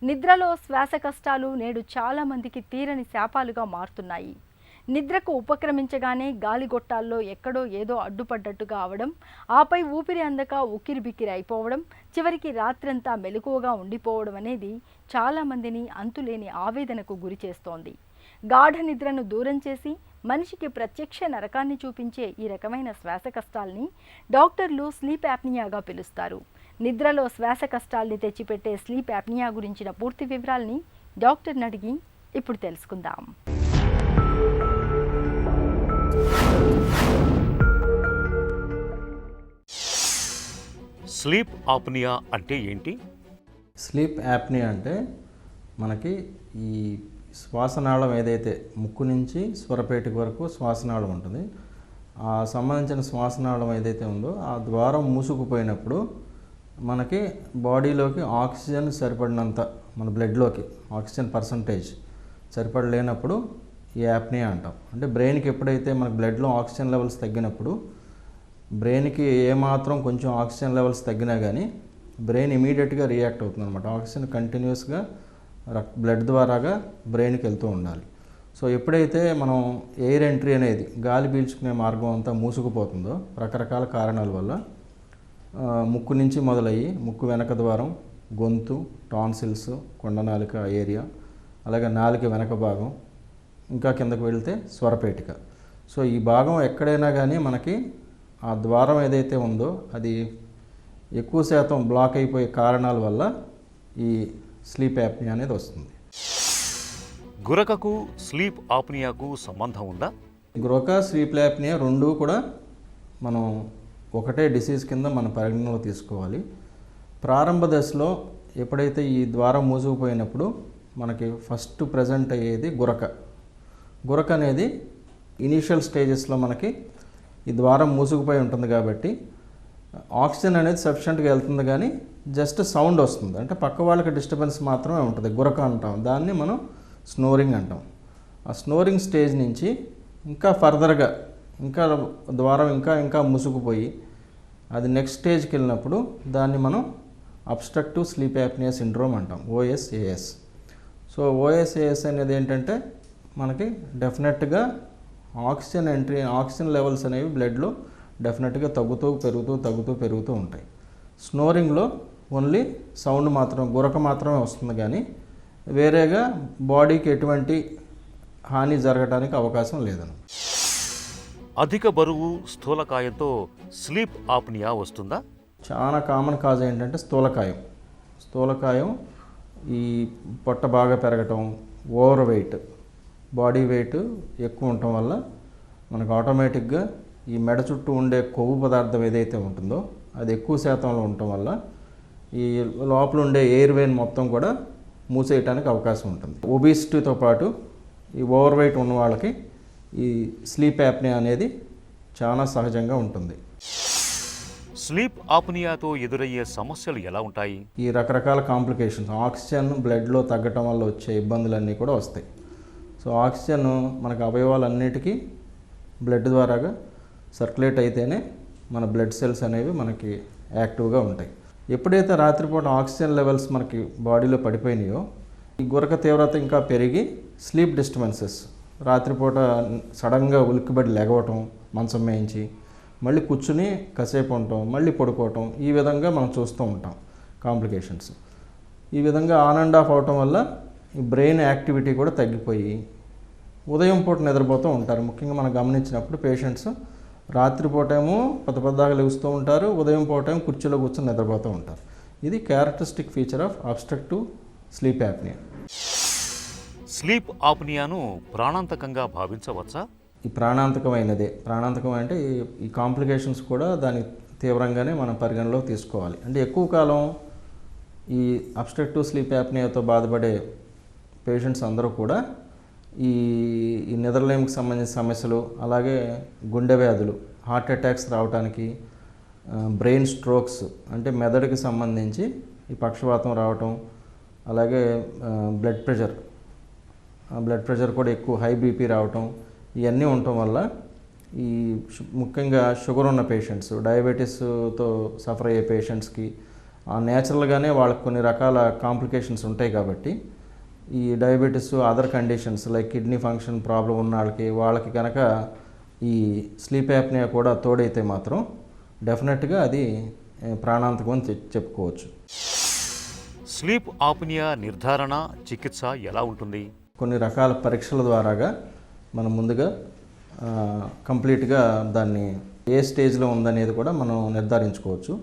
నిద్రలో శ్వాస కష్టాలు నేడు చాలా మందికి తీరని శాపాలుగా మారుతున్నాయి. నిద్రకు ఉపక్రమించగానే గాలిగొట్టాల్లో ఎక్కడో ఏదో అడ్డుపడ్డట్టుగా అవడం, ఆపై ఊపిరి అందక ఉక్కిరిబిక్కిరి అయిపోవడం, చివరికి రాత్రంతా మెలకువగా ఉండిపోవడం అనేది చాలామందిని అంతులేని ఆవేదనకు గురి చేస్తోంది. గాఢ నిద్రను దూరం చేసి మనిషికి ప్రత్యక్ష నరకాన్ని చూపించే ఈ రకమైన శ్వాస కష్టాల్ని డాక్టర్లు స్లీప్ యాప్నియాగా పిలుస్తారు. నిద్రలో శ్వాస కష్టాల్ని తెచ్చిపెట్టే స్లీప్ యాప్నియా గురించిన పూర్తి వివరాల్ని డాక్టర్ని అడిగి ఇప్పుడు తెలుసుకుందాం. స్లీప్ ఆప్నియా అంటే ఏంటి? స్లీప్ యాప్నియా అంటే మనకి ఈ శ్వాసనాళం ఏదైతే ముక్కు నుంచి స్వరపేటిక వరకు శ్వాసనాళం ఉంటుంది, ఆ సంబంధించిన శ్వాసనాళం ఏదైతే ఉందో ఆ ద్వారం మూసుకుపోయినప్పుడు మనకి బాడీలోకి ఆక్సిజన్ సరిపడినంత, మన బ్లడ్లోకి ఆక్సిజన్ పర్సంటేజ్ సరిపడలేనప్పుడు ఈ యాప్నియా అంటాం. అంటే బ్రెయిన్కి ఎప్పుడైతే మనకి బ్లడ్లో ఆక్సిజన్ లెవెల్స్ తగ్గినప్పుడు, బ్రెయిన్కి ఏమాత్రం కొంచెం ఆక్సిజన్ లెవెల్స్ తగ్గినా కానీ బ్రెయిన్ ఇమీడియట్గా రియాక్ట్ అవుతుంది అనమాట. ఆక్సిజన్ కంటిన్యూస్గా బ్లడ్ ద్వారాగా బ్రెయిన్కి వెళ్తూ ఉండాలి. సో ఎప్పుడైతే మనం ఎయిర్ ఎంట్రీ అనేది గాలి పీల్చుకునే మార్గం అంతా మూసుకుపోతుందో రకరకాల కారణాల వల్ల, ముక్కు నుంచి మొదలయ్యి ముక్కు వెనక ద్వారం, గొంతు, టాన్సిల్స్, కొండనాలిక ఏరియా, అలాగే నాలిక వెనక భాగం, ఇంకా కిందకు వెళ్తే స్వరపేటిక. సో ఈ భాగం ఎక్కడైనా కానీ మనకి ఆ ద్వారం ఏదైతే ఉందో అది ఎక్కువ శాతం బ్లాక్ అయిపోయే కారణాల వల్ల ఈ స్లీప్ యాప్నియా అనేది వస్తుంది. గురకకు స్లీప్ ఆప్నియాకు సంబంధం ఉందా? గురక, స్లీప్ యాప్నియా రెండు కూడా మనం ఒకటే డిసీజ్ కింద మన పరిగణనలో తీసుకోవాలి. ప్రారంభ దశలో ఎప్పుడైతే ఈ ద్వారం మూసుకుపోయినప్పుడు మనకి ఫస్ట్ ప్రజెంట్ అయ్యేది గురక. గురక అనేది ఇనీషియల్ స్టేజెస్లో మనకి ఈ ద్వారం మూసుకుపోయి ఉంటుంది కాబట్టి ఆక్సిజన్ అనేది సఫిషియెంట్గా వెళ్తుంది, కానీ జస్ట్ సౌండ్ వస్తుంది, అంటే పక్క వాళ్ళకి డిస్టర్బెన్స్ మాత్రమే ఉంటుంది. గురక అంటాం, దాన్ని మనం స్నోరింగ్ అంటాం. ఆ స్నోరింగ్ స్టేజ్ నుంచి ఇంకా ఫర్దర్గా ఇంకా ద్వారం ఇంకా మూసుకుపోయి అది నెక్స్ట్ స్టేజ్కి వెళ్ళినప్పుడు దాన్ని మనం అబ్స్ట్రక్టివ్ స్లీప్ యాప్నియా సిండ్రోమ్ అంటాం, ఓఎస్ఏఎస్. సో ఓఎస్ఏఎస్ అనేది ఏంటంటే మనకి డెఫినెట్గా ఆక్సిజన్ ఎంట్రీ, ఆక్సిజన్ లెవెల్స్ అనేవి బ్లడ్లో డెఫినెట్గా పెరుగుతూ ఉంటాయి. స్నోరింగ్లో ఓన్లీ సౌండ్ మాత్రం, గురక మాత్రమే వస్తుంది, కానీ వేరేగా బాడీకి ఎటువంటి హాని జరగడానికి అవకాశం లేదను. అధిక బరువు, స్థూలకాయంతో స్లీప్ ఆప్నియా వస్తుందా? చాలా కామన్ కాజ్ ఏంటంటే స్థూలకాయం, ఈ పొట్ట బాగా పెరగటం, ఓవర్ వెయిట్, బాడీ వెయిట్ ఎక్కువ ఉండటం వల్ల మనకు ఆటోమేటిక్గా ఈ మెడ చుట్టూ ఉండే కొవ్వు పదార్థం ఏదైతే ఉంటుందో అది ఎక్కువ శాతంలో ఉండటం వల్ల ఈ లోపల ఉండే ఎయిర్ వెయిన్ మొత్తం కూడా మూసేయటానికి అవకాశం ఉంటుంది. ఒబిసిటీతో పాటు ఈ ఓవర్ వెయిట్ ఉన్న వాళ్ళకి ఈ స్లీప్ యాప్నియా అనేది చాలా సహజంగా ఉంటుంది. స్లీప్ ఆప్నియాతో ఎదురయ్యే సమస్యలు ఎలా ఉంటాయి? ఈ రకరకాల కాంప్లికేషన్స్, ఆక్సిజన్ బ్లడ్లో తగ్గటం వల్ల వచ్చే ఇబ్బందులన్నీ కూడా వస్తాయి. సో ఆక్సిజన్ మనకు అవయవాలన్నిటికీ బ్లడ్ ద్వారాగా సర్క్యులేట్ అయితేనే మన బ్లడ్ సెల్స్ అనేవి మనకి యాక్టివ్గా ఉంటాయి. ఎప్పుడైతే రాత్రిపూట ఆక్సిజన్ లెవెల్స్ మనకి బాడీలో పడిపోయినాయో ఈ గురక తీవ్రత ఇంకా పెరిగి స్లీప్ డిస్టర్బెన్సెస్, రాత్రిపూట సడన్గా ఉలిక్కిబడి లెగవటం, మంచం మేయించి మళ్ళీ కూర్చుని కాసేపు ఉండటం, మళ్ళీ పడుకోవటం, ఈ విధంగా మనం చూస్తూ ఉంటాం కాంప్లికేషన్స్. ఈ విధంగా ఆన్ అండ్ ఆఫ్ అవటం వల్ల ఈ బ్రెయిన్ యాక్టివిటీ కూడా తగ్గిపోయి ఉదయం పూట నిద్రపోతూ ఉంటారు. ముఖ్యంగా మనం గమనించినప్పుడు పేషెంట్స్ రాత్రిపూట ఏమో పొద్దుదాకా లెగుస్తూ ఉంటారు, ఉదయం పూట ఏమో కుర్చీలో కూర్చొని నిద్రపోతూ ఉంటారు. ఇది characteristic feature of obstructive sleep apnea. Sleep ఆప్నియాను ప్రాణాంతకంగా భావించవచ్చా? ఈ ప్రాణాంతకమైనదే. ప్రాణాంతకం అంటే ఈ కాంప్లికేషన్స్ కూడా దాని తీవ్రంగానే మనం పరిగణలో తీసుకోవాలి. అంటే ఎక్కువ కాలం ఈ అబ్స్ట్రక్టివ్ స్లీప్ యాప్నియాతో బాధపడే పేషెంట్స్ అందరూ కూడా ఈ నిద్రలేమికి సంబంధించిన సమస్యలు, అలాగే గుండె వ్యాధులు, హార్ట్ అటాక్స్ రావడానికి, బ్రెయిన్ స్ట్రోక్స్ అంటే మెదడుకి సంబంధించి ఈ పక్షవాతం రావటం, అలాగే బ్లడ్ ప్రెషర్ కూడా ఎక్కువ, హై బీపీ రావటం, ఇవన్నీ ఉండటం వల్ల ఈ ముఖ్యంగా షుగర్ ఉన్న పేషెంట్స్, డయాబెటీస్తో సఫర్ అయ్యే పేషెంట్స్కి, నేచురల్గానే వాళ్ళకి కొన్ని రకాల కాంప్లికేషన్స్ ఉంటాయి కాబట్టి ఈ diabetes other conditions like kidney function problem ఉన్న వాళ్ళకి కనుక ఈ స్లీప్ యాప్నియా కూడా తోడైతే మాత్రం డెఫినెట్గా అది ప్రాణాంతకం అని చెప్పుకోవచ్చు. స్లీప్ ఆప్నియా నిర్ధారణ చికిత్స ఎలా ఉంటుంది? కొన్ని రకాల పరీక్షల ద్వారాగా మనం ముందుగా కంప్లీట్గా దాన్ని ఏ స్టేజ్లో ఉందనేది కూడా మనం నిర్ధారించుకోవచ్చు.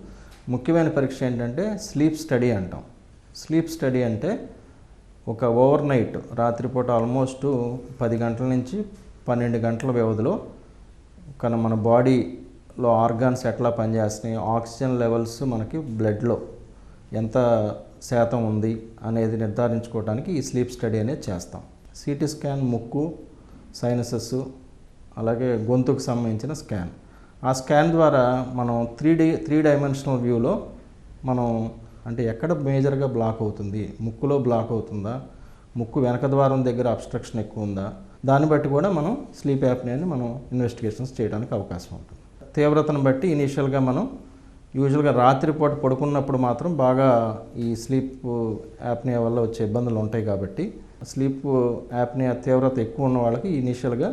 ముఖ్యమైన పరీక్ష ఏంటంటే స్లీప్ స్టడీ అంటాం. స్లీప్ స్టడీ అంటే ఒక ఓవర్ నైట్ రాత్రిపూట ఆల్మోస్ట్ 10 గంటల నుంచి 12 గంటల వ్యవధిలో కానీ మన బాడీలో ఆర్గాన్స్ ఎట్లా పనిచేస్తున్నాయి, ఆక్సిజన్ లెవెల్స్ మనకి బ్లడ్లో ఎంత శాతం ఉంది అనేది నిర్ధారించుకోవడానికి ఈ స్లీప్ స్టడీ అనేది చేస్తాం. సిటీ స్కాన్, ముక్కు, సైనసెస్, అలాగే గొంతుకు సంబంధించిన స్కాన్. ఆ స్కాన్ ద్వారా మనం 3 డైమెన్షనల్ వ్యూలో మనం అంటే ఎక్కడ మేజర్గా బ్లాక్ అవుతుంది, ముక్కులో బ్లాక్ అవుతుందా, ముక్కు వెనక ద్వారం దగ్గర అబ్స్ట్రక్షన్ ఎక్కువ ఉందా, దాన్ని బట్టి కూడా మనం స్లీప్ యాప్నియాని మనం ఇన్వెస్టిగేషన్స్ చేయడానికి అవకాశం ఉంటుంది. తీవ్రతను బట్టి ఇనీషియల్గా మనం యూజువల్గా రాత్రిపూట పడుకున్నప్పుడు మాత్రం బాగా ఈ స్లీప్ యాప్నియా వల్ల వచ్చే ఇబ్బందులు ఉంటాయి కాబట్టి స్లీప్ యాప్నియా తీవ్రత ఎక్కువ ఉన్న వాళ్ళకి ఇనీషియల్గా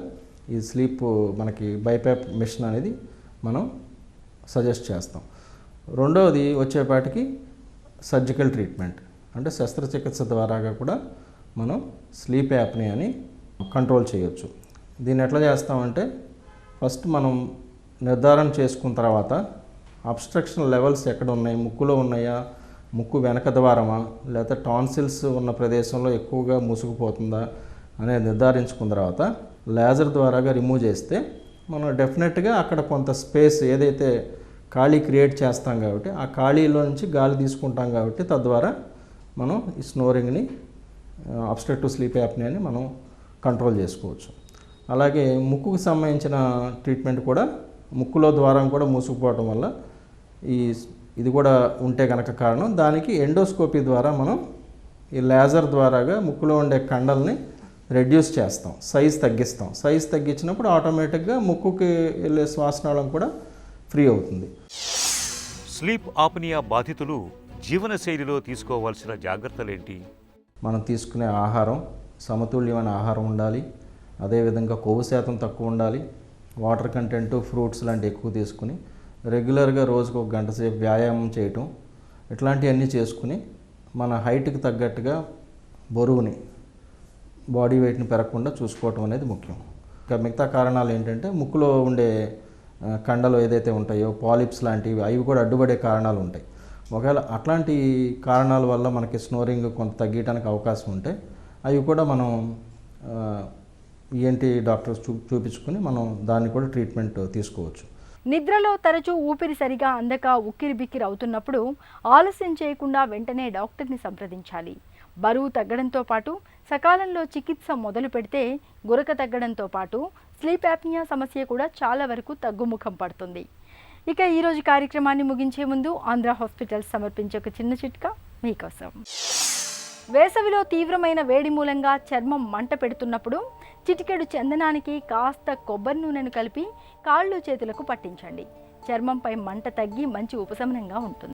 ఈ స్లీప్ మనకి బైపాప్ మిషన్ అనేది మనం సజెస్ట్ చేస్తాం. రెండవది వచ్చేపాటికి సర్జికల్ ట్రీట్మెంట్ అంటే శస్త్రచికిత్స ద్వారాగా కూడా మనం స్లీప్ యాప్నియాని కంట్రోల్ చేయొచ్చు. దీన్ని ఎట్లా చేస్తామంటే ఫస్ట్ మనం నిర్ధారణ చేసుకున్న తర్వాత అబ్స్ట్రక్షన్ లెవెల్స్ ఎక్కడ ఉన్నాయి, ముక్కులో ఉన్నాయా, ముక్కు వెనక ద్వారమా, లేకపోతే టాన్సిల్స్ ఉన్న ప్రదేశంలో ఎక్కువగా మూసుకుపోతుందా అనేది నిర్ధారించుకున్న తర్వాత లేజర్ ద్వారాగా రిమూవ్ చేస్తే మనం డెఫినెట్గా అక్కడ కొంత స్పేస్ ఏదైతే ఖాళీ క్రియేట్ చేస్తాం కాబట్టి ఆ ఖాళీలో నుంచి గాలి తీసుకుంటాం కాబట్టి తద్వారా మనం ఈ స్నోరింగ్ని అబ్స్ట్రక్టివ్ స్లీప్ యాప్నియాని మనం కంట్రోల్ చేసుకోవచ్చు. అలాగే ముక్కుకు సంబంధించిన ట్రీట్మెంట్ కూడా ముక్కులో ద్వారం కూడా మూసుకుపోవడం వల్ల ఇది కూడా ఉంటే కనుక కారణం దానికి ఎండోస్కోపీ ద్వారా మనం ఈ లేజర్ ద్వారాగా ముక్కులో ఉండే కండల్ని రెడ్యూస్ చేస్తాం, సైజ్ తగ్గిస్తాం. సైజ్ తగ్గించినప్పుడు ఆటోమేటిక్గా ముక్కుకి వెళ్ళే శ్వాసనాళం కూడా ఫ్రీ అవుతుంది. స్లీప్ ఆప్నియా బాధితులు జీవనశైలిలో తీసుకోవాల్సిన జాగ్రత్తలేంటి? మనం తీసుకునే ఆహారం సమతుల్యమైన ఆహారం ఉండాలి, అదేవిధంగా కొవ్వు శాతం తక్కువ ఉండాలి, వాటర్ కంటెంట్, ఫ్రూట్స్ లాంటివి ఎక్కువ తీసుకుని రెగ్యులర్గా రోజుకు 1 గంట సేపు వ్యాయామం చేయటం ఇట్లాంటివన్నీ చేసుకుని మన హైట్కి తగ్గట్టుగా బరువుని బాడీ వెయిట్ని పెరగకుండా చూసుకోవటం అనేది ముఖ్యం. ఇంకా మిగతా కారణాలు ఏంటంటే ముక్కులో ఉండే కండలు ఏదైతే ఉంటాయో పాలిప్స్ లాంటివి అవి కూడా అడ్డుపడే కారణాలు ఉంటాయి. ఒకవేళ అట్లాంటి కారణాల వల్ల మనకి స్నోరింగ్ కొంత తగ్గడానికి అవకాశం ఉంటే అవి కూడా మనం ఈఎన్టీ డాక్టర్స్ చూపించుకొని మనం దాన్ని కూడా ట్రీట్మెంట్ తీసుకోవచ్చు. నిద్రలో తరచూ ఊపిరి సరిగా అందక ఉక్కిరిబిక్కిరి అవుతున్నప్పుడు ఆలస్యం చేయకుండా వెంటనే డాక్టర్ని సంప్రదించాలి. బరువు తగ్గడంతో పాటు సకాలంలో చికిత్స మొదలు పెడితే గురక తగ్గడంతో పాటు స్లీప్ యాప్నియా సమస్య కూడా చాలా వరకు తగ్గుముఖం పడుతుంది. ఇక ఈరోజు కార్యక్రమాన్ని ముగించే ముందు ఆంధ్ర హాస్పిటల్స్ సమర్పించే ఒక చిన్న చిట్కా మీకోసం. వేసవిలో తీవ్రమైన వేడి మూలంగా చర్మం మంట పెడుతున్నప్పుడు చిటికెడు చందనానికి కాస్త కొబ్బరి నూనెను కలిపి కాళ్ళు చేతులకు పట్టించండి. చర్మంపై మంట తగ్గి మంచి ఉపశమనంగా ఉంటుంది.